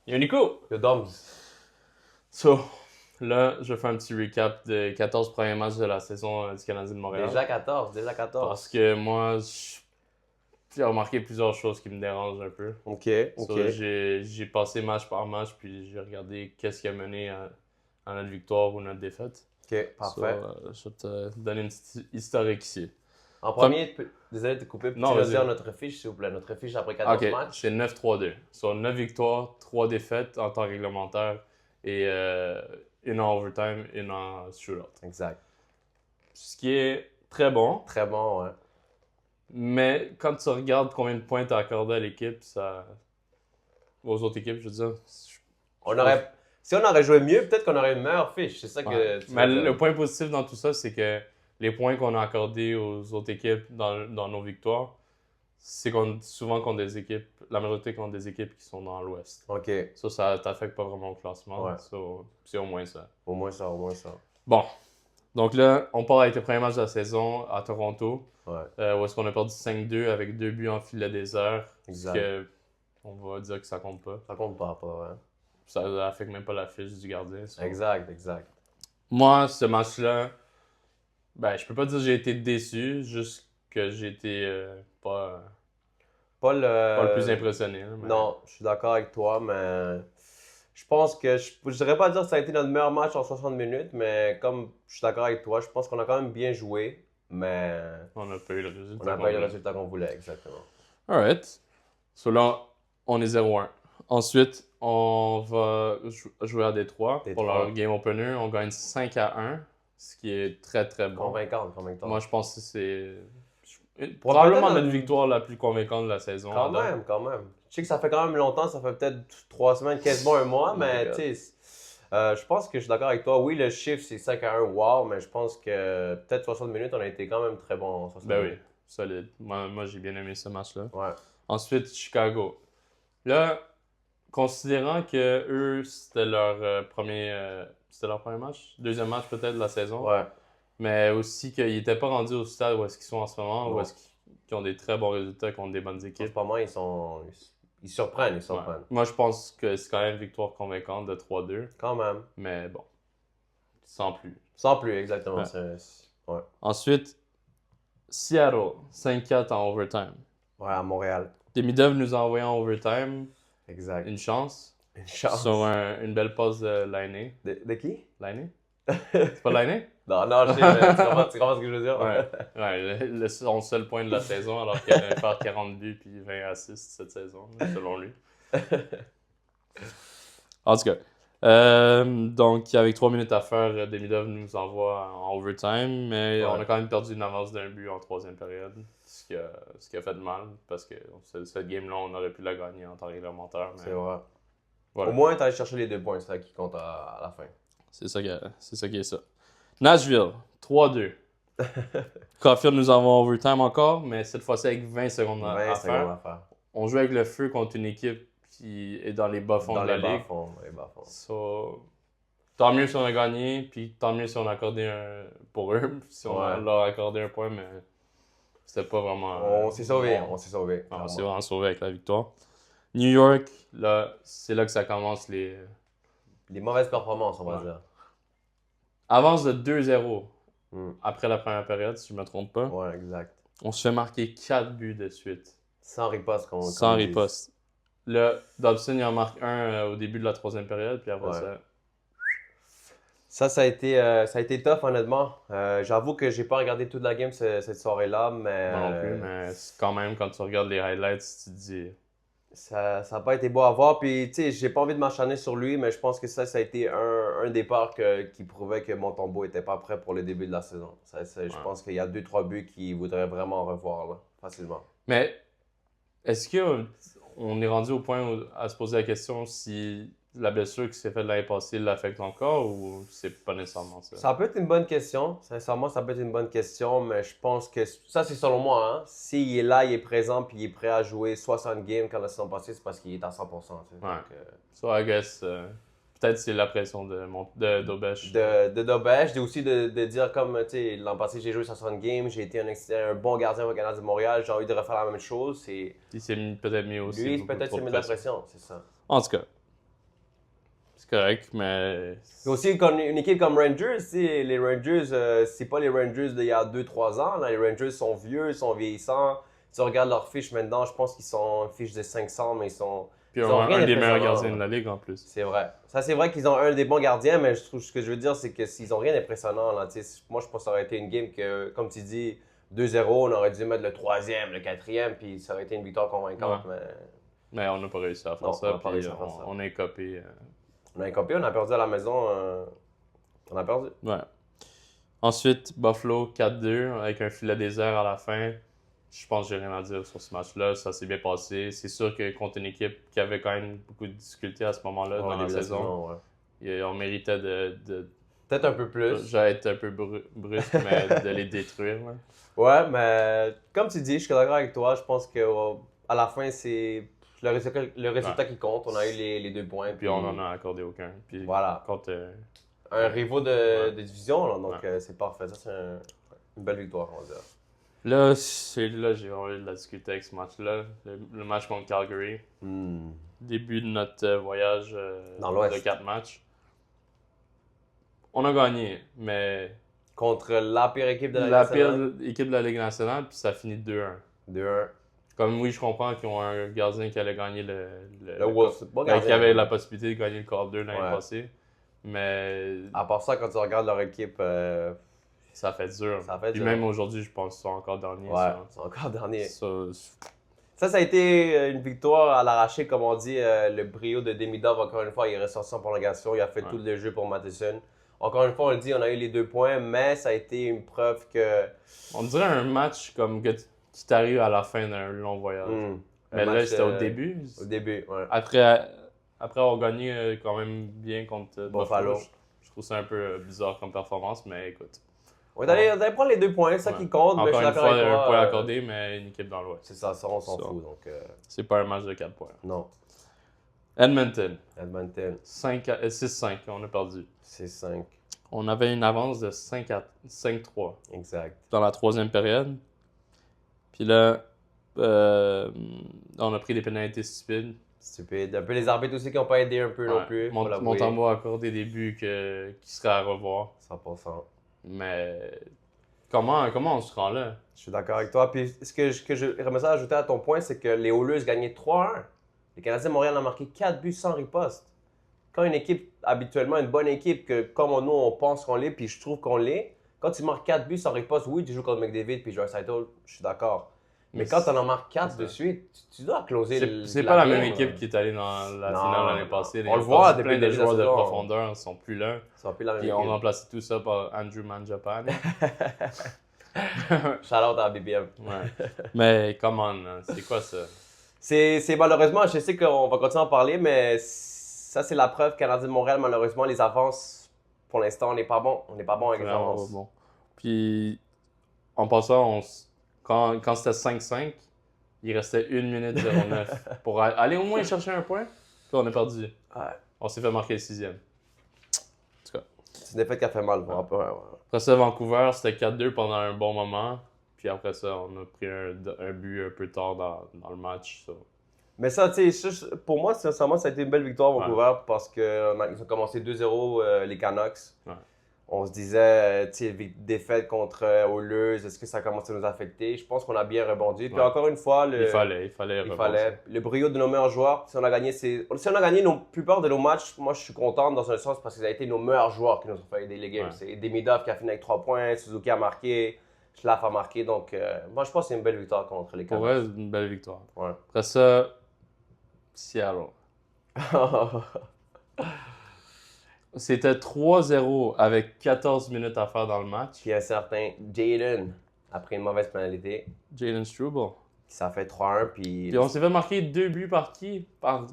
Yo Nico! Yo, Doms. So, là, je fais un petit recap des 14 premiers matchs de la saison du Canadien de Montréal. Déjà 14. Parce que moi, j'ai remarqué plusieurs choses qui me dérangent un peu. Ok. So, j'ai passé match par match, puis j'ai regardé qu'est-ce qui a mené à notre victoire ou notre défaite. Ok, So, parfait. je vais te donner une petite historique ici. En premier, désolé de te couper, Non, peux-tu vas-y. dire notre fiche, s'il vous plaît? Notre fiche après 14 Ok, matchs? c'est 9-3-2. Sur 9 victoires, 3 défaites en temps réglementaire et une en overtime, une en shootout. Exact. Ce qui est très bon, Très bon, ouais. mais quand tu regardes combien de points tu as accordé à l'équipe, aux autres équipes, je veux dire. Si on aurait joué mieux, peut-être qu'on aurait une meilleure fiche. C'est ça Ouais. que tu Mais veux dire. le point positif dans tout ça, c'est que les points qu'on a accordés aux autres équipes dans nos victoires, c'est souvent contre des équipes, la majorité contre des équipes qui sont dans l'Ouest. Ok. Ça t'affecte pas vraiment au classement. Ouais. So, c'est au moins ça. Au moins ça. Bon, donc là, on part avec le premier match de la saison à Toronto, Ouais. où est-ce qu'on a perdu 5-2 avec 2 buts en filet désert. Exact. Ce que, on va dire que ça compte pas. Ça compte pas, ouais. Ça affecte même pas la fiche du gardien. So. Exact. Moi, ce match-là, ben, je peux pas dire que j'ai été déçu, juste que j'ai été pas le plus impressionné. Là, mais... Non, je suis d'accord avec toi, mais je pense que je dirais pas dire que ça a été notre meilleur match en 60 minutes, mais comme je suis d'accord avec toi, je pense qu'on a quand même bien joué, mais On n'a pas eu le résultat. on n'a pas eu le résultat qu'on voulait, exactement. Alright. So là, on est 0-1. Ensuite, on va jouer à Détroit pour leur game opener. On gagne 5-1, ce qui est très très bon. Convaincant. Moi, je pense que c'est probablement notre victoire la plus convaincante de la saison. Quand même. Je sais que ça fait quand même longtemps, ça fait peut-être 3 semaines, quasiment un mois, mais tu sais, je pense que je suis d'accord avec toi. Oui, le chiffre c'est 5-1, wow, mais je pense que peut-être 60 minutes, on a été quand même très bon en 60 Ben minutes. oui, solide. Moi j'ai bien aimé ce match-là. Ouais. Ensuite, Chicago. Là, considérant que eux, c'était leur premier match, deuxième match peut-être de la saison, Ouais. mais aussi qu'ils n'étaient pas rendus au stade où est-ce qu'ils sont en ce moment, Non. où est-ce qu'ils ont des très bons résultats contre des bonnes En ce équipes. moment, ils surprennent. Ouais. Moi, je pense que c'est quand même une victoire convaincante de 3-2, Quand même. mais bon, sans plus. Sans plus, exactement. Ouais. Ouais. Ensuite, Seattle, 5-4 en overtime. Ouais, à Montréal. Demidov nous a envoyé en overtime. Exact. Une chance. Une chance. Sur une belle passe de Lainé. De qui? Lainé? C'est pas Lainé? Non, je sais, mais tu comprends ce que je veux dire? Ouais, son seul point de la saison, alors qu'il allait faire 40 buts puis 20 assists cette saison, selon lui. En tout cas, donc avec 3 minutes à faire, Demidov nous envoie en overtime, mais on a quand même perdu une avance d'un but en troisième période, ce qui a fait mal, parce que cette game-là, on aurait pu la gagner en temps réglementaire. Mais... C'est vrai. Voilà. Au moins, tu allé chercher les 2 points, c'est ça qui compte à la fin. C'est ça qui est ça. Nashville, 3-2. Caulfield nous envoie en overtime encore, mais cette fois-ci avec 20 secondes à faire. On joue avec le feu contre une équipe qui est dans les bas-fonds de la ligue. Dans les bas-fonds. So, tant mieux si on a gagné, puis tant mieux si on a accordé un pour eux, si on leur a accordé un point, mais c'était pas vraiment... On s'est sauvé, on s'est vraiment sauvé avec la victoire. New York, là, c'est là que ça commence les mauvaises performances, on va dire. Avance de 2-0 après la première période, si je ne me trompe pas. Ouais, exact. On se fait marquer 4 buts de suite. Sans riposte, Sans riposte. Là, Dobson, il en marque un au début de la troisième période, puis après ça... Ça a été tough, honnêtement. J'avoue que j'ai pas regardé toute la game cette soirée-là, mais... Moi non plus, mais quand même, quand tu regardes les highlights, tu te dis... Ça n'a pas été beau à voir, puis tu sais, j'ai pas envie de m'acharner sur lui, mais je pense que ça a été un départ qui prouvait que Montembeault était pas prêt pour le début de la saison. Je pense qu'il y a 2-3 buts qu'il voudrait vraiment revoir, là, facilement. Mais est-ce qu'on est rendu au point à se poser la question si la blessure qui s'est faite l'année passée l'affecte encore ou c'est pas nécessairement ça? Ça peut être une bonne question. Sincèrement, ça peut être une bonne question, mais je pense que ça, c'est selon moi. Hein? S'il est là, il est présent puis il est prêt à jouer 60 games quand la saison passée, c'est parce qu'il est à 100%. Tu sais. Ouais. Donc, so, I guess, peut-être c'est la pression de Dobèche. De Dobèche, et aussi de dire comme, tu sais, l'an passé, j'ai joué 60 games, j'ai été un bon gardien au Canadien de Montréal, j'ai envie de refaire la même chose. Il s'est peut-être mis aussi. Lui, peut-être s'est mis de la pression, c'est ça. En tout cas, C'est correct, mais... C'est aussi comme une équipe comme Rangers, tu sais, les Rangers, c'est pas les Rangers d'il y a 2-3 ans. Là. Les Rangers sont vieux, ils sont vieillissants. Si tu regardes leurs fiches maintenant, je pense qu'ils sont fiches de 500, mais Puis ils ont rien un des meilleurs d'impressionnant. gardiens de la ligue en plus. C'est vrai. Ça, c'est vrai qu'ils ont un des bons gardiens, mais je trouve ce que je veux dire, c'est que s'ils ont rien d'impressionnant, là, tu sais, moi, je pense que ça aurait été une game que, comme tu dis, 2-0, on aurait dû mettre le troisième, le quatrième, puis ça aurait été une victoire convaincante. Ouais. Mais Mais on n'a pas réussi à faire Non, ça, on n'a pas puis réussi à faire ça. on a écopé. on a copié, on a perdu à la maison. On a perdu. Ouais. Ensuite, Buffalo 4-2 avec un filet désert à la fin. Je pense que j'ai rien à dire sur ce match-là. Ça s'est bien passé. C'est sûr que contre une équipe qui avait quand même beaucoup de difficultés à ce moment-là dans la saison, Ouais. on méritait de Peut-être un peu plus. j'allais être un peu brusque, mais de les détruire. Là. Ouais, mais comme tu dis, je suis d'accord avec toi. Je pense qu'à la fin, c'est le résultat qui compte. On a eu les 2 points. Puis on n'en a accordé aucun. Puis Voilà. contre, Un rivaux de division, là, donc Ouais. c'est parfait. Ça, c'est une belle victoire, on va dire. là, j'ai vraiment eu de la difficulté avec ce match-là. Le match contre Calgary. Début de notre voyage Dans l'Ouest. de 4 matchs. On a gagné, mais Contre la pire équipe de la la Ligue pire nationale. équipe de la Ligue nationale, puis ça finit 2-1. 2-1. Comme oui, je comprends qu'ils ont un gardien qui allait gagner Le Wolves. Bon qui gardien. avait la possibilité de gagner le quart 2 l'année Ouais. passée. Mais À part ça, quand tu regardes leur équipe, ça fait dur. Ça fait Puis dur. même aujourd'hui, je pense qu'ils sont encore derniers. ouais, c'est encore dernier. Ça, Ça a été une victoire à l'arraché, comme on dit. Le brio de Demidov, encore une fois, il est ressorti en prolongation. Il a fait Ouais. tout le jeu pour Matheson. Encore une fois, on le dit, on a eu les 2 points, mais ça a été une preuve que. on dirait un match comme qui t'arrive à la fin d'un long voyage. Un Mais là, match, c'était au début. Au début, ouais. Après avoir gagné quand même bien contre Buffalo. Buffalo, je trouve ça un peu bizarre comme performance, mais écoute. On est allé prendre les 2 points, c'est ça Ouais. qui compte. Mais je Encore suis une d'accord fois, avec toi. un point accordé, mais une équipe dans l'Ouest. C'est ça, on s'en Ça. fout. Donc, C'est pas un match de 4 points. non. Edmonton, Edmonton, 6-5, on a perdu. c'est 5. On avait une avance de 5-3 Exact. dans la troisième période. Puis là, on a pris des pénalités stupides. Stupide. Un peu les arbitres aussi qui n'ont pas aidé un peu non Ouais. plus. faut l'avouer. Montembeau a accordé des buts qui seraient à revoir. 100%. Mais comment on se rend là? Je suis d'accord avec toi. Puis ce que j'aimerais ça ajouter à ton point, c'est que les Oilers gagnaient 3-1. Les Canadiens de Montréal ont marqué 4 buts sans riposte. Quand une équipe, habituellement une bonne équipe, que comme nous on pense qu'on l'est, puis je trouve qu'on l'est, quand tu marques 4 buts sans riposte, oui, tu joues contre McDavid puis Joe Saito, je suis d'accord. Mais quand tu en marques 4 de suite, tu dois closer C'est pas la même équipe qui est allée dans la Non, finale l'année non. passée. On le voit plein depuis le de début de la joueurs de saison. profondeur ne sont plus là. Ça va plus la même Puis on a équipe. remplacé tout ça par Andrew Mangiapane. Shout-out à BBM. Ouais. Mais come on, hein, c'est quoi ça? C'est malheureusement, je sais qu'on va continuer à en parler, mais ça, c'est la preuve. Canadien de Montréal, malheureusement, les avances, pour l'instant, on n'est pas bon. On n'est pas bon avec les Vraiment avances. pas bon. Puis en passant, quand c'était 5-5, il restait 1 minute 09 pour aller au moins chercher un point. Puis on a perdu. Ouais. On s'est fait marquer le 6e. C'est une défaite qui a fait mal. Ouais. Après ça, Vancouver, c'était 4-2 pendant un bon moment. Puis après ça, on a pris un but un peu tard dans le match. Ça. Mais ça, tu sais, pour moi, sincèrement, ça a été une belle victoire à Vancouver parce qu'ils ont commencé 2-0 les Canucks. Ouais. On se disait, tu sais, défaite contre Oilers, est-ce que ça commence à nous affecter? Je pense qu'on a bien rebondi. Puis encore une fois, il fallait rebondir. le brio de nos meilleurs joueurs. Si on a gagné, la plupart de nos matchs, moi je suis content dans un sens parce que ça a été nos meilleurs joueurs qui nous ont fait des games. Ouais. C'est Demidov qui a fini avec 3 points, Suzuki a marqué, Schlaf a marqué. Donc, moi je pense que c'est une belle victoire contre les Pour Canucks. vrai, une belle victoire. Ouais. Après ça, Seattle. C'était 3-0 avec 14 minutes à faire dans le match. Puis un certain Jaden, après une mauvaise pénalité, Jalen Struble. ça fait 3-1. Puis Puis on s'est fait marquer 2 buts par qui? Par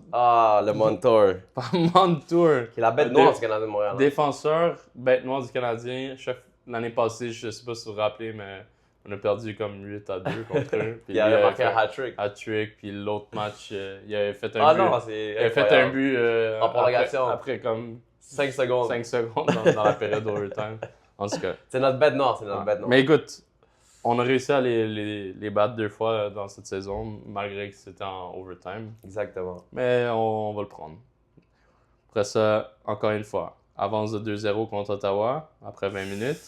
le Montour, Montour. qui est la bête noire du Canadien de Montréal. Défenseur, bête noire du Canadien. L'année passée, je sais pas si vous vous rappelez, mais on a perdu comme 8-2 contre eux. Puis Il a marqué un hat-trick. Hat-trick, puis l'autre match, il avait fait un Ah but. non, c'est Il avait fait un incroyable. but En prolongation. après comme 5 secondes. 5 secondes dans la période overtime. En tout cas. C'est notre bête noire, c'est notre bête noire. Mais écoute, on a réussi à les battre 2 fois dans cette saison, malgré que c'était en overtime. Exactement. Mais on va le prendre. Après ça, encore une fois, avance de 2-0 contre Ottawa après 20 minutes.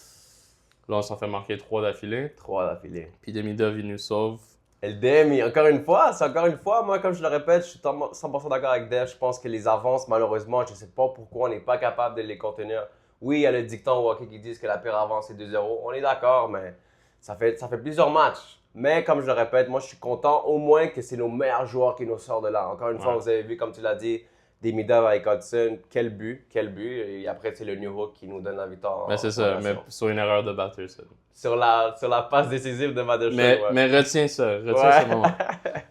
Là, on s'en fait marquer 3 d'affilée. 3 d'affilée. Puis Demidov, il nous sauve. Et le DM, encore une fois, moi, comme je le répète, je suis 100% d'accord avec Dev. Je pense que les avances, malheureusement, je ne sais pas pourquoi on n'est pas capable de les contenir. Oui, il y a le dicton au hockey qui dit que la pire avance, c'est 2-0. On est d'accord, mais ça fait plusieurs matchs. Mais comme je le répète, moi, je suis content au moins que c'est nos meilleurs joueurs qui nous sortent de là. Encore une fois, vous avez vu, comme tu l'as dit, Demidov avec Hudson, quel but. Et après, c'est le New Hook qui nous donne la victoire. Mais c'est ça, mais sur une erreur de Batterson. Sur la passe décisive de Batterson. Mais retiens ça, ce moment.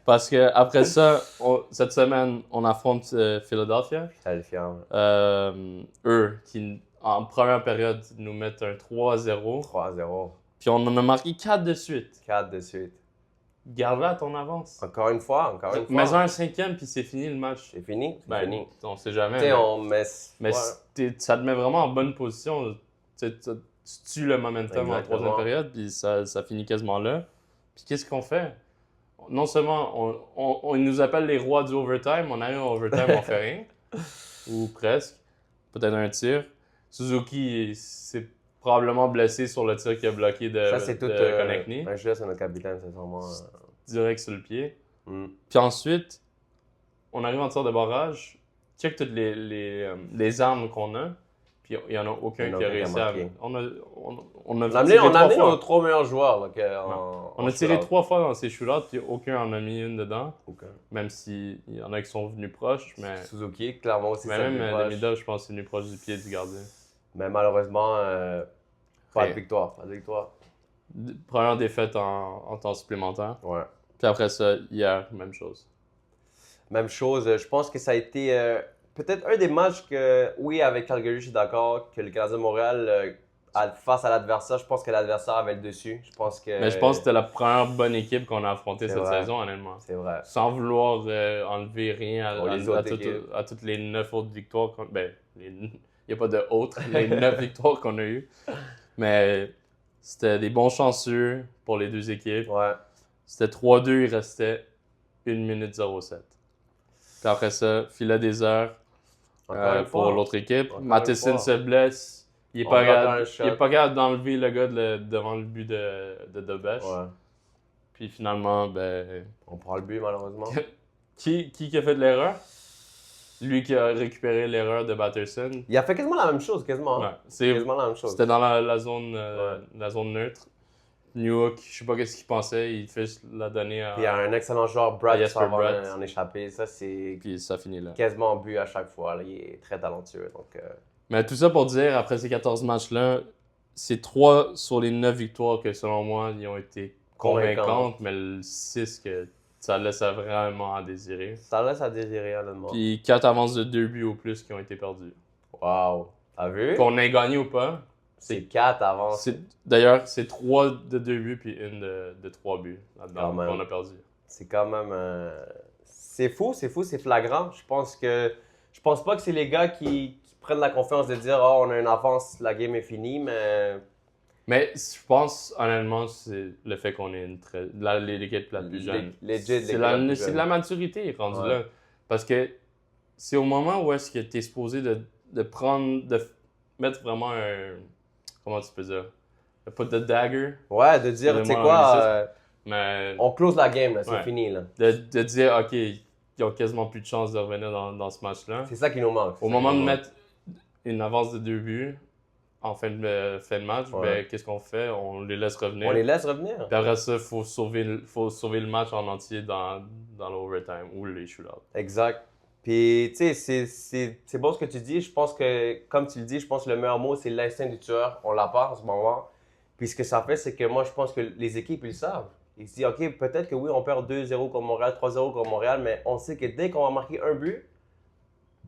Parce que après ça, cette semaine, on affronte Philadelphia. Eux, qui en première période nous mettent un 3-0. 3-0. Puis on en a marqué 4 de suite. 4 de suite. Garde-la à ton avance. Encore une fois. Mets-en un 5e, puis c'est fini le match. C'est fini. On sait jamais. Mais ça te met vraiment en bonne position. Tu tues le momentum en troisième période, puis ça finit quasiment là. Puis qu'est-ce qu'on fait? Non seulement on nous appelle les rois du overtime, on arrive en overtime, on fait rien. Ou presque. Peut-être un tir. Suzuki s'est probablement blessé sur le tir qui a bloqué de Konechny. Je laisse notre capitaine, c'est sûrement. Direct sur le pied. Puis ensuite, on arrive en tir de barrage. Check toutes les armes qu'on a. Puis il n'y en a aucun qui a réussi à. On a amené nos 3 meilleurs joueurs. On a tiré 3 fois dans ces shootouts, puis aucun en a mis une dedans. Même s'il y en a qui sont venus proches. Mais Suzuki, clairement aussi. Mais même Demidov, je pense que c'est venu proche du pied du gardien. Mais malheureusement, pas de victoire. Première défaite en temps supplémentaire. Ouais. Puis après ça, hier, même chose. Même chose. Je pense que ça a été peut-être un des matchs que, oui, avec Calgary, je suis d'accord, que le Canadien de Montréal, face à l'adversaire, je pense que l'adversaire avait le dessus. Mais je pense que c'était la première bonne équipe qu'on a affrontée cette saison, honnêtement. C'est vrai. Sans vouloir enlever rien à toutes les 9 autres victoires. Il n'y a pas de autres, les 9 victoires qu'on a eues. Mais c'était des bons chanceux pour les deux équipes. Ouais. C'était 3-2, il restait 1 minute 07. Puis après ça, filet des heures pour l'autre équipe. Matheson se blesse. Il n'est pas capable d'enlever le gars devant le but de Debesch. Ouais. Puis finalement, on prend le but malheureusement. Qui a fait de l'erreur? Lui qui a récupéré l'erreur de Batterson. Il a fait quasiment la même chose, quasiment. Ouais, quasiment la même chose. C'était dans la zone neutre. New Hook, je sais pas qu'est-ce qu'il pensait, il fait la donner à. Il y a un excellent joueur, Brad, qui s'en va en échapper. Ça, c'est. Puis ça finit là. Quasiment en but à chaque fois. Là. Il est très talentueux. Donc, Mais tout ça pour dire, après ces 14 matchs-là, c'est 3 sur les 9 victoires que, selon moi, ils ont été convaincantes, mais le 6 que ça laisse vraiment à désirer. Ça laisse à désirer, honnêtement. Puis 4 avances de 2 buts ou plus qui ont été perdus. Wow! T'as vu? Qu'on ait gagné ou pas. C'est 4 avances. D'ailleurs, c'est 3 de 2 buts puis 1 de 3 buts là-dedans qu'on a perdu. C'est quand même... C'est fou, c'est flagrant. Je pense pas que c'est les gars qui prennent la confiance de dire « Oh, on a une avance, la game est finie », mais... Mais je pense, honnêtement, c'est le fait qu'on est l'équipe la plus jeune. C'est de la maturité rendue là. Parce que c'est au moment où est-ce que tu es supposé de mettre vraiment un... Comment tu peux dire? Put the dagger. Ouais, de dire, tu sais quoi, on close la game, là, c'est fini. Là. De dire, OK, ils ont quasiment plus de chance de revenir dans ce match-là. C'est ça qui nous manque. Au moment de mettre une avance de 2 buts en fin de match, qu'est-ce qu'on fait? On les laisse revenir. On les laisse revenir. Puis après ça, il faut sauver le match en entier dans l'overtime ou les shootouts. Exact. Puis, tu sais, c'est bon ce que tu dis. Je pense que, comme tu le dis, je pense que le meilleur mot, c'est l'instinct du tueur. On l'a pas en ce moment. Puis, ce que ça fait, c'est que moi, je pense que les équipes, ils savent. Ils se disent, OK, peut-être que oui, on perd 2-0 contre Montréal, 3-0 contre Montréal, mais on sait que dès qu'on va marquer un but,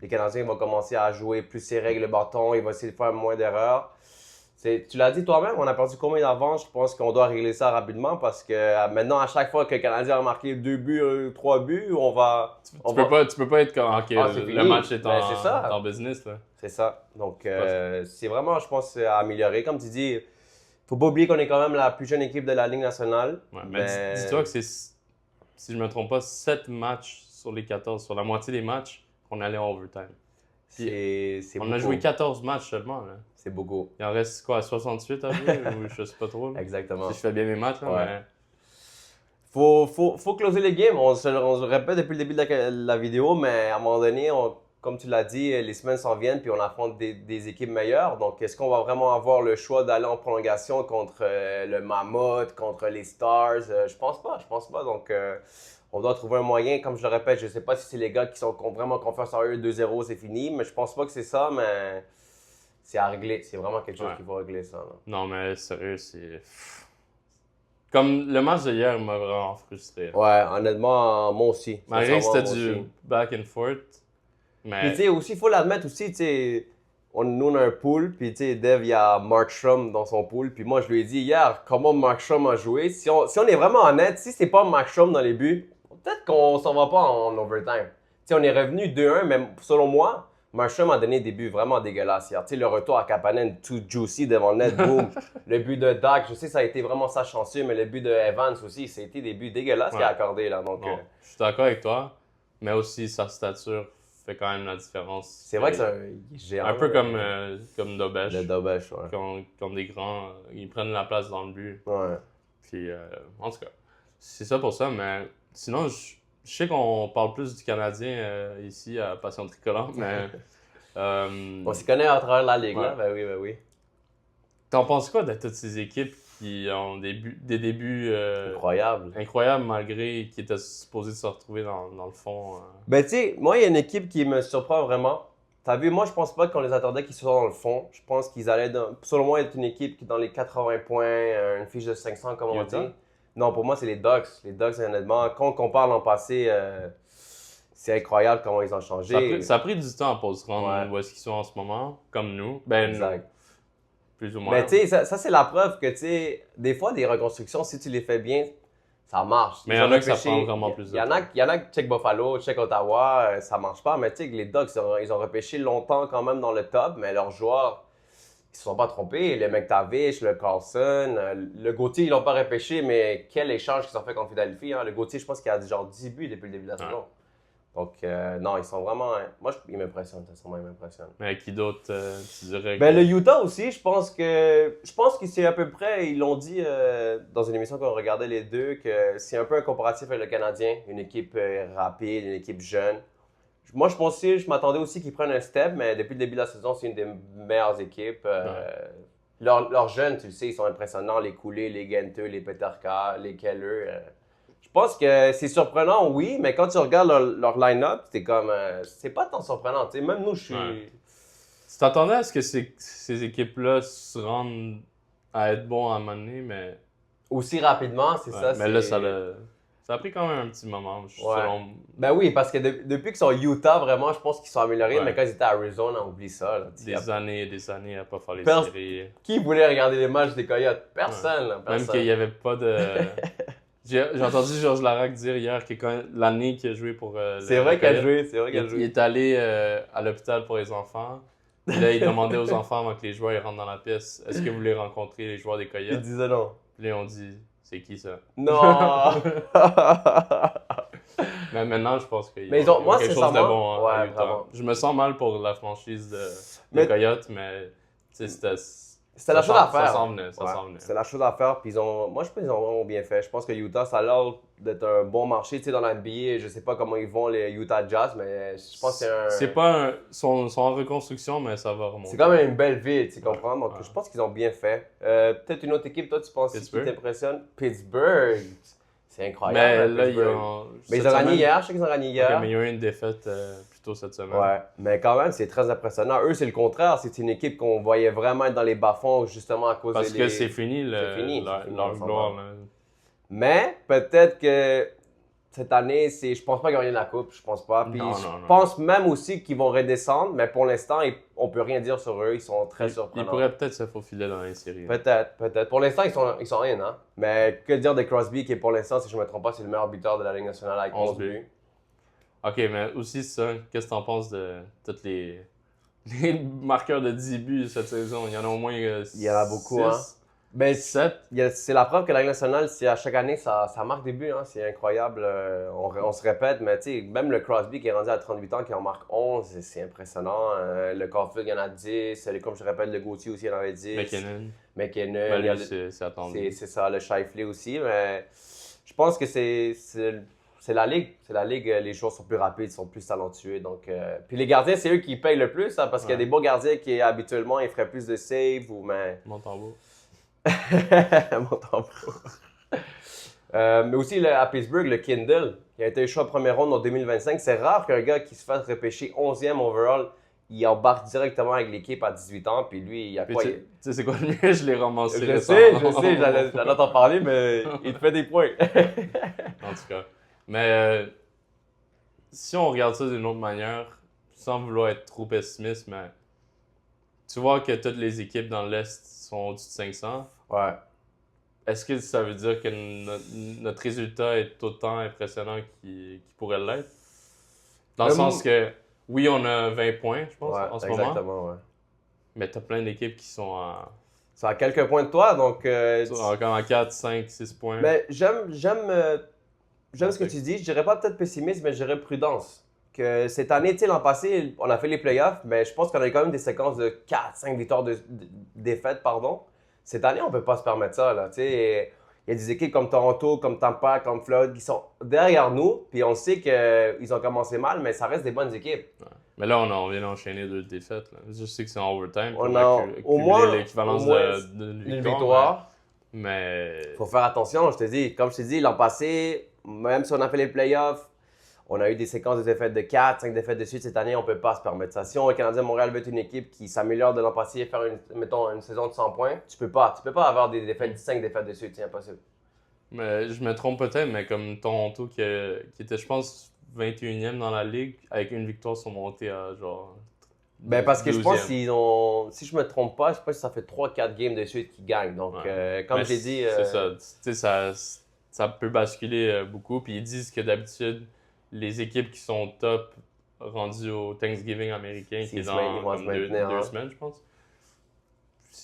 les Canadiens vont commencer à jouer plus serré avec le bâton. Ils vont essayer de faire moins d'erreurs. Tu l'as dit toi-même, on a perdu combien d'avance? Je pense qu'on doit régler ça rapidement parce que maintenant, à chaque fois que le Canadien a marqué 2 buts, 3 buts, on va... Tu peux pas être comme le match est en business. Là. C'est ça. Donc, c'est vraiment, je pense, à améliorer. Comme tu dis, faut pas oublier qu'on est quand même la plus jeune équipe de la Ligue nationale. Ouais, mais dis-toi que c'est, si je me trompe pas, 7 matchs sur les 14, sur la moitié des matchs, qu'on allait en overtime. On a joué 14 matchs seulement. Là. C'est beaucoup. Il en reste quoi, 68 à jouer ou je sais pas trop. Là. Exactement. Si je fais bien mes matchs, là, mais... Faut closer les games. On se le répète depuis le début de la vidéo, mais à un moment donné, comme tu l'as dit, les semaines s'en viennent puis on affronte des équipes meilleures. Donc, est-ce qu'on va vraiment avoir le choix d'aller en prolongation contre le Mammoth, contre les Stars? Je pense pas. Donc, on doit trouver un moyen. Comme je le répète, je sais pas si c'est les gars qui ont vraiment confiance en eux, 2-0, c'est fini. Mais je pense pas que c'est ça, mais c'est à régler. C'est vraiment quelque chose qu'il faut régler ça. Là. Non, mais sérieux, c'est... Comme le match d'hier m'a vraiment frustré. Ouais, honnêtement, moi aussi. Malgré que c'était du back and forth. Mais... Puis tu sais, aussi, il faut l'admettre aussi, tu sais, nous on a un pool, puis tu sais, Dev, il y a Markstrom dans son pool, puis moi je lui ai dit hier comment Markstrom a joué. Si on est vraiment honnête, si c'est pas Markstrom dans les buts, peut-être qu'on s'en va pas en overtime. Tu sais, on est revenu 2-1, mais selon moi, Markstrom a donné des buts vraiment dégueulasses hier. Tu sais, le retour à Kapanen, tout juicy devant le net, boum. Le but de Dak, je sais, ça a été vraiment ça chanceux, mais le but de Evans aussi, ça a été des buts dégueulasses qu'il a accordé là. Donc, je suis d'accord avec toi, mais aussi sa stature fait quand même la différence. C'est vrai que c'est un géant. Un peu comme Dobesh. Le Dobesh, ouais. Quand des grands, ils prennent la place dans le but. Ouais. Puis, en tout cas, c'est ça pour ça, mais sinon, je sais qu'on parle plus du Canadien ici à Passion Tricolore, mais... on s'y connaît à travers la Ligue, là. Ben oui. T'en penses quoi de toutes ces équipes qui ont des débuts incroyables malgré qu'ils étaient supposés se retrouver dans le fond? Ben tu sais, moi, il y a une équipe qui me surprend vraiment. T'as vu, moi, je pense pas qu'on les attendait qu'ils soient dans le fond. Je pense qu'ils allaient, selon moi, être une équipe qui est dans les 80 points, une fiche de 500, comme on dit. Non, pour moi, c'est les Ducks. Les Ducks, honnêtement, quand on compare l'an passé, c'est incroyable comment ils ont changé. Ça a pris du temps pour se rendre où est-ce qu'ils sont en ce moment, comme nous. Ben, exact. Plus ou moins. Mais tu sais, ça c'est la preuve que, tu sais, des fois, des reconstructions, si tu les fais bien, ça marche. Mais il y en a que ça prend vraiment plus de temps. Il y en a qui check Buffalo, check Ottawa, ça marche pas. Mais tu sais, les Ducks, ils ont repêché longtemps quand même dans le top, mais leurs joueurs, ils se sont pas trompés. Le McTavish, le Carlson, le Gauthier, ils l'ont pas repêché, mais quel échange qu'ils ont fait contre Philadelphie. Hein? Le Gauthier, je pense qu'il a genre 10 buts depuis le début de la saison. Donc, non, ils sont vraiment... Moi, ils m'impressionnent, sincèrement, ils m'impressionnent. Mais qui d'autre, tu dirais? Ben, le Utah aussi, je pense que c'est à peu près, ils l'ont dit dans une émission qu'on regardait les deux, que c'est un peu un comparatif avec le Canadien, une équipe rapide, une équipe jeune. Moi, je m'attendais aussi qu'ils prennent un step, mais depuis le début de la saison, c'est une des meilleures équipes. Leurs jeunes, tu le sais, ils sont impressionnants, les Cooley, les Genteux, les Peterka, les Keller. Je pense que c'est surprenant, oui, mais quand tu regardes leur line-up, c'est comme... c'est pas tant surprenant. T'sais, même nous, je suis... Tu t'attendais à ce que ces équipes-là se rendent à être bons à un moment donné, mais... Aussi rapidement, c'est ça. Mais là, ça a pris quand même un petit moment. Selon... Ben oui, parce que depuis qu'ils sont Utah, vraiment, je pense qu'ils sont améliorés. Mais quand ils étaient à Arizona, on oublie ça. Là, des années et des années à pas faire les séries. Qui voulait regarder les matchs des Coyotes? Personne. Là, personne. Même qu'il n'y avait pas de... J'ai entendu Georges Larac dire hier que l'année qu'il a joué pour c'est vrai qu'il a joué, il est allé à l'hôpital pour les enfants. Et là, il demandait aux enfants avant que les joueurs ils rentrent dans la pièce, est-ce que vous voulez rencontrer les joueurs des Coyotes? Ils disaient non. Puis là, on dit, c'est qui ça? Non! Mais maintenant, je pense qu'il y a quelque chose de bon. Ouais, vraiment. Je me sens mal pour la franchise des Coyotes, mais c'était la chose à faire. Ça s'en venait. C'était la chose à faire. Puis moi, je pense qu'ils ont vraiment bien fait. Je pense que Utah, ça a l'air d'être un bon marché. Tu sais, dans la NBA, je sais pas comment ils vont, les Utah Jazz, mais je pense que c'est un... C'est pas sont en reconstruction, mais ça va remonter. C'est quand même une belle ville, tu comprends? Donc, je pense qu'ils ont bien fait. Peut-être une autre équipe, toi, tu penses qui t'impressionne? Pittsburgh. C'est incroyable. Mais là, mais ils ont gagné hier, je sais qu'ils ont gagné hier. Okay, mais il y a eu une défaite plus tôt cette semaine. Ouais, mais quand même, c'est très impressionnant. Eux, c'est le contraire. C'est une équipe qu'on voyait vraiment être dans les bas-fonds justement à cause Parce que c'est fini, leur gloire. Mais peut-être que cette année, je pense pas qu'ils vont gagner la coupe, je pense pas. Puis je pense même aussi qu'ils vont redescendre, mais pour l'instant, on peut rien dire sur eux. Ils sont très surprenants. Ils pourraient peut-être se faufiler dans les séries. Peut-être. Pour l'instant, ils sont in, hein. Mais que dire de Crosby, qui est pour l'instant, si je ne me trompe pas, c'est le meilleur buteur de la Ligue nationale avec 11 buts. Ok, mais aussi ça, qu'est-ce que tu en penses de tous les marqueurs de 10 buts cette saison? Il y en a au moins 6. Il y en a beaucoup, hein. Ben, 7. c'est la preuve que la Ligue nationale, à chaque année, ça marque des buts. Hein, c'est incroyable. On se répète, mais même le Crosby qui est rendu à 38 ans, qui en marque 11, c'est impressionnant. Le Caulfield, il y en a 10. Comme je répète, le Gauthier aussi, il en avait 10. McKinnon. Ben, lui, c'est attendu. C'est ça, le Scheifele aussi. Mais je pense que c'est la Ligue. C'est la Ligue. Les joueurs sont plus rapides, sont plus talentueux. Donc, puis les gardiens, c'est eux qui payent le plus, hein, parce qu'il y a des bons gardiens qui, habituellement, ils feraient plus de saves. Mais... Montembeau. Mon tambour. Mais aussi à Pittsburgh, le Kindle, qui a été choix première ronde en 2025. C'est rare qu'un gars qui se fasse repêcher 11e overall, il embarque directement avec l'équipe à 18 ans. Puis lui, il a quoi? Tu sais, c'est quoi le mieux? Je l'ai ramassé. Je sais, j'allais t'en parler, mais il te fait des points. En tout cas. Mais si on regarde ça d'une autre manière, sans vouloir être trop pessimiste, mais tu vois que toutes les équipes dans l'Est sont au-dessus de 500. Ouais. Est-ce que ça veut dire que notre résultat est autant impressionnant qu'il pourrait l'être? Dans le sens que, oui, on a 20 points, je pense, en ce moment. Exactement, ouais. Mais t'as plein d'équipes qui sont à... C'est à quelques points de toi, donc... Comme à 4, 5, 6 points. Mais j'aime ce que tu dis. Je dirais pas peut-être pessimiste, mais je dirais prudence. Que cette année, tu sais, l'an passé, on a fait les playoffs, mais je pense qu'on a eu quand même des séquences de 4, 5 victoires de défaites, pardon. Cette année, on peut pas se permettre ça, là, tu sais. Il y a des équipes comme Toronto, comme Tampa, comme Floride qui sont derrière nous, puis on sait qu'ils ont commencé mal, mais ça reste des bonnes équipes. Ouais. Mais là, on vient d'enchaîner 2 défaites. Là. Je sais que c'est en overtime. On a au moins l'équivalence d'une victoire. Mais... Faut faire attention, je te dis. Comme je te dis, l'an passé, même si on a fait les playoffs, on a eu des séquences de défaites de 4, 5 défaites de suite. Cette année, on ne peut pas se permettre ça. Si le Canadien de Montréal veut être une équipe qui s'améliore de l'an passé et faire, une saison de 100 points, tu peux pas. Tu peux pas avoir des défaites, 5 défaites de suite. C'est impossible. Mais je me trompe peut-être, mais comme Toronto qui était, je pense, 21e dans la ligue, avec une victoire, sont montés à genre... Ben parce que 12e. Je pense qu'ils ont... Si je me trompe pas, je pense que ça fait 3-4 games de suite qu'ils gagnent. Donc, comme j'ai dit... C'est ça. Tu sais, ça peut basculer beaucoup. Puis ils disent que d'habitude, les équipes qui sont top rendues au Thanksgiving américain, qui est dans comme 2 semaines, je pense.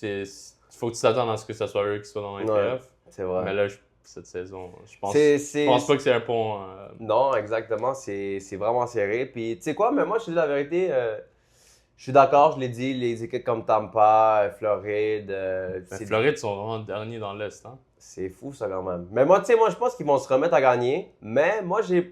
Il faut que tu t'attendes à ce que ce soit eux qui soient dans les playoffs. C'est vrai. Mais là, cette saison, je pense pas que c'est un pont... Non, exactement. C'est vraiment serré. Puis tu sais quoi, mais moi, je te dis la vérité... Je suis d'accord, je l'ai dit, les équipes comme Tampa, Floride... Floride sont vraiment derniers dans l'Est, hein? C'est fou, ça, quand même. Mais moi, tu sais, je pense qu'ils vont se remettre à gagner. Mais moi, je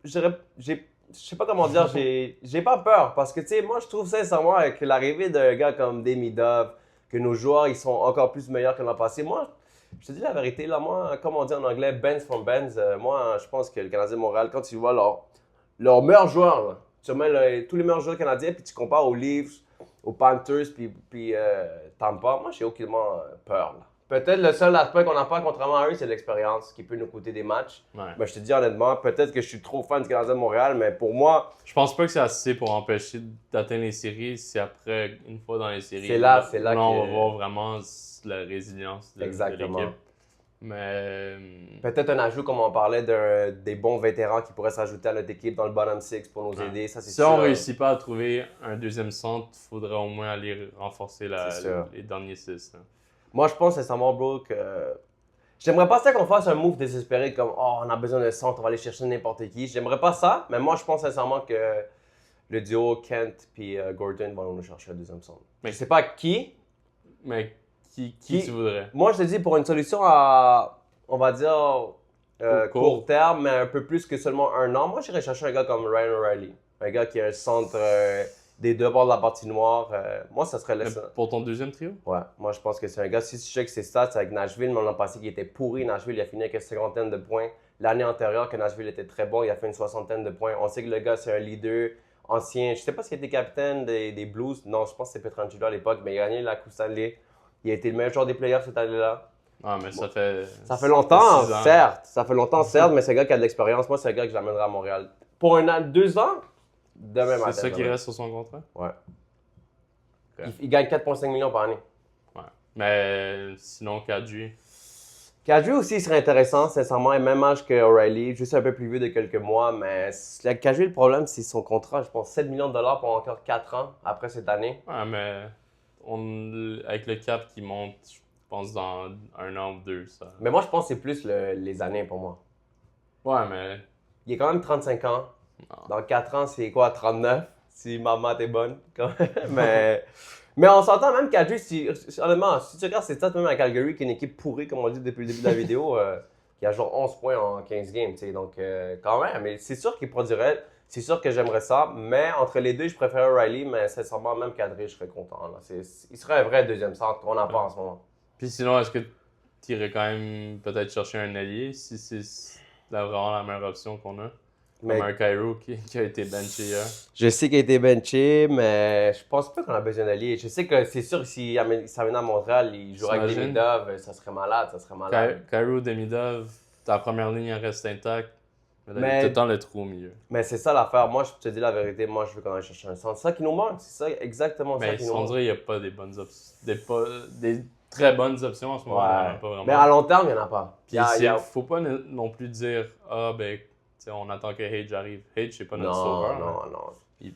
sais pas comment dire, j'ai pas peur. Parce que, tu sais, moi, je trouve sincèrement avec l'arrivée d'un gars comme Demidov, que nos joueurs, ils sont encore plus meilleurs que l'an passé. Moi, je te dis la vérité, là, moi, comme on dit en anglais, Benz from Benz, moi, je pense que le Canadien de Montréal, quand tu vois leurs meilleurs joueurs, là, tu mets tous les meilleurs joueurs canadiens, puis tu compares aux Leafs, aux Panthers, puis Tampa, moi, j'ai aucunement peur, là. Peut-être le seul aspect qu'on n'a pas, contrairement à eux, c'est l'expérience qui peut nous coûter des matchs. Ouais. Mais je te dis honnêtement, peut-être que je suis trop fan du Canadien de Montréal, mais pour moi... Je pense pas que c'est assez pour empêcher d'atteindre les séries. Si après, une fois dans les séries, c'est là on va voir vraiment la résilience de l'équipe. Mais... Peut-être un ajout, comme on parlait, des bons vétérans qui pourraient s'ajouter à notre équipe dans le bottom six pour nous aider. Ça, c'est si on ne réussit pas à trouver un deuxième centre, il faudrait au moins aller renforcer les derniers 6. Hein. Moi, je pense sincèrement, bro, que j'aimerais pas ça qu'on fasse un move désespéré comme « Oh, on a besoin de centre, on va aller chercher n'importe qui ». J'aimerais pas ça, mais moi, je pense sincèrement que le duo Kent et Gordon vont nous chercher un deuxième centre. Mais je sais pas qui. Mais qui tu voudrais? Moi, je te dis, pour une solution à, on va dire, court terme, mais un peu plus que seulement 1 an, moi, j'irais chercher un gars comme Ryan O'Reilly. Un gars qui a un centre... des deux bords de la partie noire, moi, ça serait laissé. Pour ton deuxième trio? Ouais, moi, je pense que c'est un gars, si tu checkes ses stats avec Nashville, mais l'an passé, qui était pourri. Nashville, il a fini avec une 50aine de points. L'année antérieure, que Nashville était très bon, il a fait une 60aine de points. On sait que le gars, c'est un leader ancien. Je sais pas s'il était capitaine des Blues. Non, je pense que c'est Pietrangelo à l'époque, mais il a gagné la Coupe Stanley. Il a été le meilleur joueur des playoffs cette année-là. Ah, mais ça fait... Ça fait longtemps, certes. Ça fait longtemps, certes, mais c'est un gars qui a de l'expérience. Moi, c'est un gars que j'amènerai à Montréal. Pour 2 ans, demain matin. C'est ça qui reste sur son contrat? Ouais. Il gagne 4,5 millions par année. Ouais. Mais sinon, Kadri. Kadri aussi, il serait intéressant, sincèrement. Il a le même âge que O'Reilly, juste un peu plus vieux de quelques mois. Mais Kadri, le problème, c'est son contrat. Je pense 7 millions de dollars pour encore 4 ans après cette année. Ouais, mais avec le cap qui monte, pense dans 1 an ou 2, ça. Mais moi, je pense que c'est plus les années pour moi. Ouais, mais. Il est quand même 35 ans. Non. Dans 4 ans, c'est quoi, 39? Si ma maths est bonne. mais on s'entend même Kadri, honnêtement, si tu regardes ses stats même à Calgary, qui est une équipe pourrie, comme on dit depuis le début de la vidéo, qui a genre 11 points en 15 games, tu sais. Donc, quand même, mais c'est sûr qu'il produirait. C'est sûr que j'aimerais ça, mais entre les deux, je préfère Riley, mais sincèrement, même Kadri, je serais content. Là. Il serait un vrai deuxième centre qu'on n'a pas en ce moment. Puis sinon, est-ce que tu irais quand même peut-être chercher un allié si c'est vraiment la meilleure option qu'on a? Comme un Kyrou qui a été benché hier. Je sais qu'il a été benché, mais je pense pas qu'on a besoin d'allier. Je sais que c'est sûr que s'il s'amène à Montréal, il jouerait avec Demidov, ça serait malade, Kyrou, Demidov, ta première ligne reste intacte. Mais il y a tout le temps le trou au milieu. Mais c'est ça l'affaire. Moi, je te dis la vérité, moi, je veux qu'on aille chercher un centre. C'est ça qui nous manque. C'est ça, exactement ça qui nous manque. Mais on dirait qu'il n'y a pas des bonnes options. Des très bonnes options en ce moment. Il n'y en a pas vraiment. Mais à long terme, il n'y en a pas. Puis il faut pas non plus dire « Ah, ben, on attend que Hage arrive. » Hage, c'est pas notre sauveur. Non.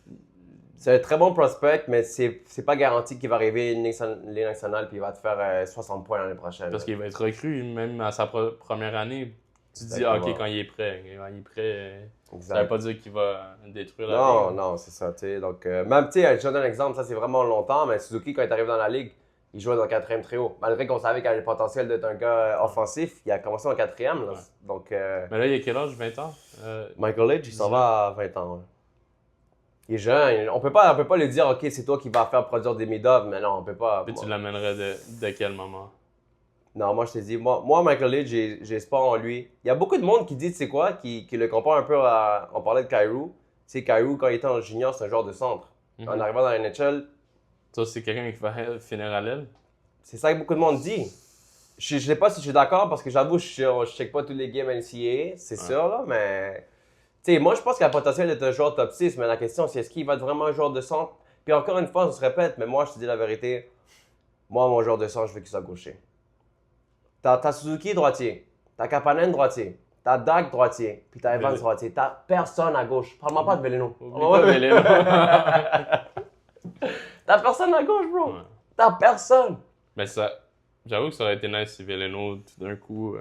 C'est un très bon prospect, mais c'est pas garanti qu'il va arriver à l'Union nationale et il va te faire 60 points l'année prochaine. Parce qu'il va être recru, même à sa première année. Tu te dis, ah, OK, quand il est prêt. Quand il est prêt, ça veut pas dire qu'il va détruire la ligue. Non, c'est ça. T'sais. Donc, même, tu sais, je donne un exemple, ça c'est vraiment longtemps, mais Suzuki, quand il est arrivé dans la ligue, il jouait dans le 4e trio. Malgré qu'on savait qu'il avait le potentiel d'être un gars offensif, il a commencé en 4e. Là. Donc, mais là, il a quel âge? 20 ans? Michael Edge, il s'en va à 20 ans. Ouais. Il est jeune. On peut pas lui dire, OK, c'est toi qui vas faire produire des mid-off, mais non, on peut pas. Puis tu l'amènerais de quel moment? Non, moi, je te dis, moi Michael Edge, j'ai espoir en lui. Il y a beaucoup de monde qui dit, tu sais quoi, qui le compare un peu à. On parlait de Kyrou. Tu sais, Kyrou, quand il était en junior, c'est un joueur de centre. En arrivant dans la NHL. Toi, c'est quelqu'un qui va finir à l'aile? C'est ça que beaucoup de monde dit. Je sais pas si je suis d'accord parce que j'avoue, je check pas tous les games NCAA, c'est sûr, là, mais. Tu sais, moi, je pense qu'il a le potentiel d'être un joueur top 6, mais la question, c'est est-ce qu'il va être vraiment un joueur de centre? Puis encore une fois, on se répète, mais moi, je te dis la vérité. Moi, mon joueur de centre, je veux qu'il soit gaucher. T'as Suzuki droitier, t'as Kapanen droitier, t'as Dak droitier, puis t'as Evans droitier. T'as personne à gauche. Parle-moi pas de Veleno. T'as personne à gauche, bro. Ouais. T'as personne. Mais ça, j'avoue que ça aurait été nice si Veleno, tout d'un coup...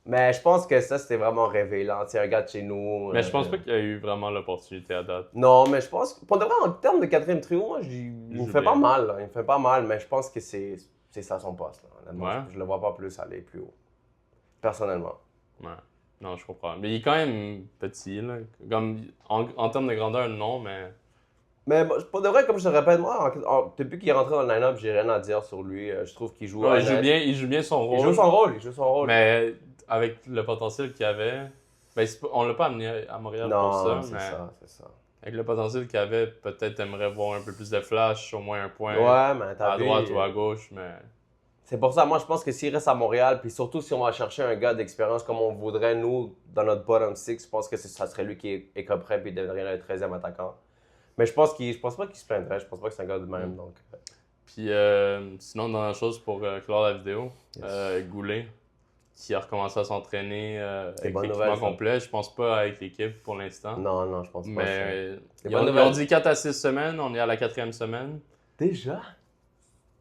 Mais je pense que ça, c'était vraiment révélant. C'est un gars de chez nous. Mais je pense pas qu'il y a eu vraiment l'opportunité à date. Non, mais je pense que, pour de vrai, en termes de 4e trio, moi, il me fait pas mal. Là. Il me fait pas mal, mais je pense que c'est ça son poste. Là. Ouais. Je le vois pas plus aller plus haut. Personnellement. Ouais. Non, je comprends. Mais il est quand même petit, là. Comme, en termes de grandeur, non, mais... Mais pour de vrai, comme je te répète, moi, depuis qu'il est rentré dans le line-up, j'ai rien à dire sur lui. Je trouve qu'il joue... Ouais, il joue bien son rôle. Il joue son rôle. Mais avec le potentiel qu'il avait... Ben, on l'a pas amené à Montréal pour ça, mais... c'est ça. Avec le potentiel qu'il avait, peut-être aimerait voir un peu plus de flash, au moins un point à droite ou à gauche, mais... C'est pour ça, moi, je pense que s'il reste à Montréal, puis surtout si on va chercher un gars d'expérience comme on voudrait, nous, dans notre bottom six, je pense que ça serait lui qui écoperait puis deviendrait le 13e attaquant. Mais je pense pas qu'il se plaindrait, je pense pas que c'est un gars de même, donc... Puis, sinon, dans la chose pour clore la vidéo, Goulet, qui a recommencé à s'entraîner avec l'équipement complet. Je pense pas avec l'équipe pour l'instant. Non, je pense pas. Mais ils ont dit 4 à 6 semaines, on est à la 4e semaine. Déjà?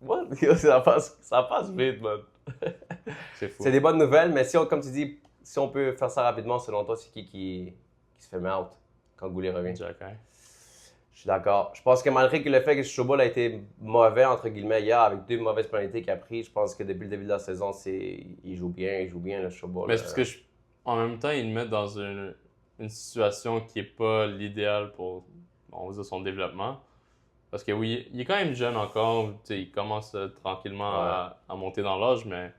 What? Ça passe vite, man. C'est fou. C'est des bonnes nouvelles, mais si comme tu dis, si on peut faire ça rapidement, selon toi, c'est qui se fait out quand Goulet revient? Jack, hein? Je suis d'accord. Je pense que malgré que le fait que Schobol a été mauvais, entre guillemets, hier, avec 2 mauvaises pénalités qu'il a pris, je pense que depuis le début de la saison, il joue bien, le Schobol. Mais c'est parce que, en même temps, il le met dans une situation qui n'est pas l'idéal pour, on va dire, son développement. Parce que oui, il est quand même jeune encore, il commence tranquillement à monter dans l'âge, mais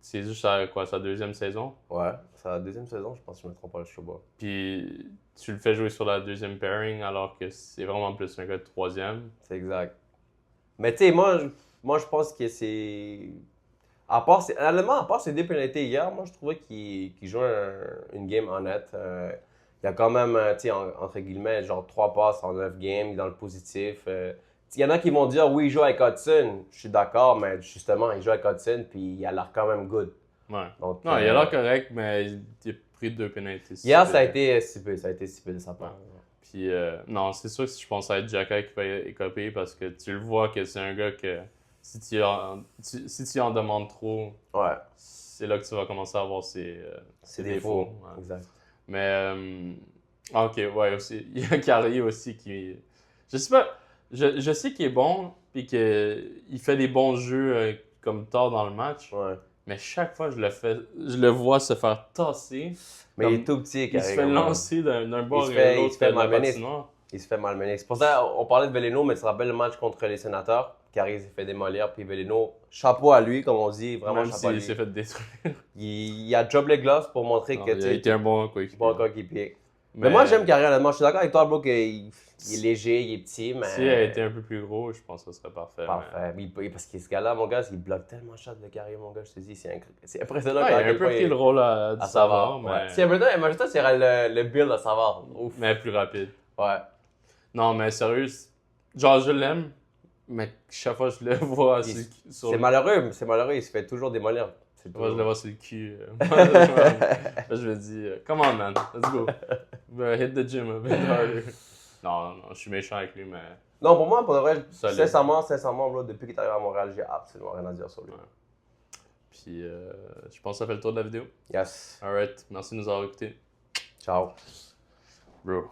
c'est juste sa 2e saison. Ouais, sa 2e saison, je pense que je ne me trompe pas, le Schobol. Puis tu le fais jouer sur la 2e pairing alors que c'est vraiment plus un gars de 3e. C'est exact. Mais tu sais, moi, je pense que c'est... À part ces 2 pénalités hier, moi, je trouvais qu'il joue une game honnête. Il y a quand même, tu sais, entre guillemets, genre 3 passes en 9 games, il est dans le positif. Il y en a qui vont dire, oui, il joue avec Hudson. Je suis d'accord, mais justement, il joue avec Hudson, puis il a l'air quand même good. Ouais. Donc, non, il a l'air correct, mais il a pris 2 pénalités. Hier, ça a été stupide de sa part. Ouais. Puis, non, c'est sûr que je pense à être Jacka qui va écoper parce que tu le vois que c'est un gars que si tu en demandes trop, Ouais, c'est là que tu vas commencer à avoir ses défauts. Ouais. Exact. Mais, ok, ouais, aussi. Il y a Carrier aussi qui. Je sais pas. Je sais qu'il est bon, puis qu'il fait des bons jeux comme tard dans le match. Ouais. Mais chaque fois que je le vois se faire tasser. Mais il est tout petit, Il se fait lancer d'un bord à l'autre de la patinoire. Il se fait malmener. C'est pour ça qu'on parlait de Veleno, mais tu te rappelles le match contre les Sénateurs? Carrier s'est fait démolir, puis Veleno, chapeau à lui, comme on dit, vraiment Même chapeau à lui. s'il s'est fait détruire. Il a job les gloves pour montrer que il a été un bon coéquipier. Bon coéquipier. Mais moi, j'aime Carrier, honnêtement. Je suis d'accord avec toi, bro, qu'il est léger, il est petit, mais... Si elle était un peu plus gros, je pense que ce serait parfait. Parfait. Mais parce que ce gars-là, mon gars, il bloque tellement shot de Carrier, mon gars, je te dis, c'est impressionnant. Ouais, il a un peu pris le rôle du Savard, mais... Ouais. Si imagine toi, c'est le build de Savard. Ouf. Mais plus rapide. Ouais. Non, mais sérieux, genre, je l'aime, mais chaque fois que je le vois C'est malheureux, il se fait toujours démolir. Moi, je le vois sur le cul. Là, je me dis, come on, man, let's go. Hit the gym a bit harder. Non, je suis méchant avec lui, mais... Non, pour moi, pour de vrai, sincèrement, bro, depuis qu'il est arrivé à Montréal, j'ai absolument rien à dire sur lui. Ouais. Puis, je pense que ça fait le tour de la vidéo. Yes. Alright, merci de nous avoir écoutés. Ciao. Bro.